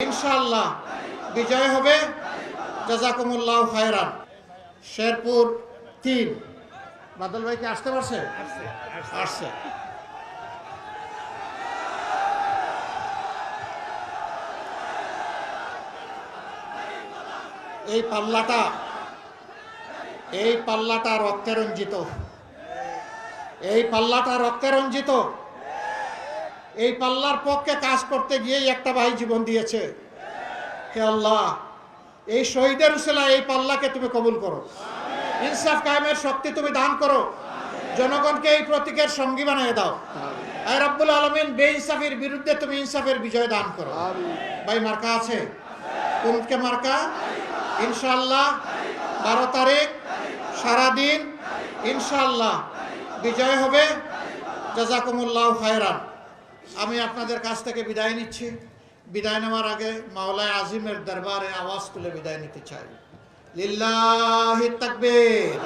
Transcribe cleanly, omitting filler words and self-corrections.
ইনশাআল্লাহ বিজয় হবে। জাযাকুমুল্লাহু খায়রান। শেরপুর 3 বাদল ভাই কি আসতে পারছে? আসছে। এই পাল্লাটা রক্তে রঞ্জিত। এই পাল্লাটা রক্তে রঞ্জিত। এই পাল্লার পক্ষে কাজ করতে গিয়ে একটা ভাই জীবন দিয়েছে। হে আল্লাহ, এই শহীদের উসিলায় এই পাল্লাকে তুমি কবুল করো। ইনসাফ কায়েমের শক্তি তুমি দান করো। জনগণকে এই প্রতীকের সঙ্গী বানিয়ে দাও। আয় রব্বুল আলামিন, বেইনসাফির বিরুদ্ধে তুমি ইনসাফের বিজয় দান করো। ভাই মার্কা আছে? কোনকে মার্কা? ইনশাআল্লাহ 12 তারিখ সারাদিন ইনশাআল্লাহ বিজয় হবে। জাযাকুমুল্লাহু খায়রান। আমি আপনাদের কাছ থেকে বিদায় নিচ্ছি। বিদায় নেওয়ার আগে মাওলানা আজিমের দরবারে আওয়াজ তুলে বিদায় নিতে চাই। লিল্লাহি তাকবীর।